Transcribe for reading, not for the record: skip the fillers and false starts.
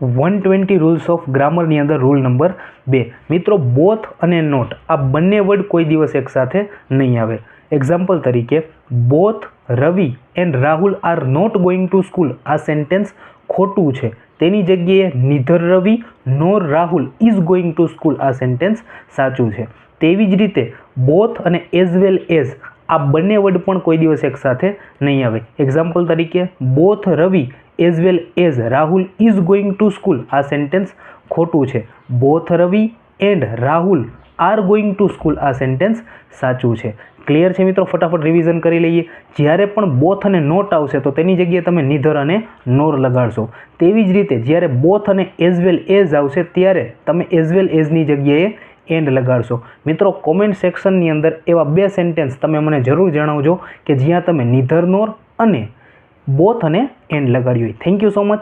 120 rules of ગ્રામરની અંદર rule number 2 મિત્રો, both અને નોટ આ બંને વર્ડ કોઈ દિવસ એકસાથે નહીં આવે. એક્ઝામ્પલ તરીકે, both Ravi and Rahul are not going to school, આ સેન્ટેન્સ ખોટું છે. તેની જગ્યાએ neither Ravi nor Rahul is going to school, આ સેન્ટેન્સ સાચું છે. તેવી જ રીતે બોથ અને એઝ વેલ એઝ આ બંને વર્ડ પણ કોઈ દિવસ એકસાથે નહીં આવે. એક્ઝામ્પલ તરીકે, both Ravi as well as Rahul is going to school, આ સેન્ટેન્સ ખોટું છે. Both Ravi and Rahul are going to school, આ સેન્ટેન્સ સાચું છે. ક્લિયર છે મિત્રો? ફટાફટ રિવિઝન કરી લઈએ. જ્યારે પણ બોથ અને નોટ આવશે તો તેની જગ્યાએ તમે નીધર અને નોર લગાડશો. તેવી જ રીતે જ્યારે બોથ અને એઝ વેલ એઝ આવશે ત્યારે તમે એઝ વેલ એઝની જગ્યાએ એન્ડ લગાડશો. મિત્રો, કોમેન્ટ સેક્શનની અંદર એવા 2 સેન્ટેન્સ તમે મને જરૂર જણાવજો કે જ્યાં તમે નીધર નોર અને બોથ અને એન્ડ લગાડ્યું હોય. Thank you so much.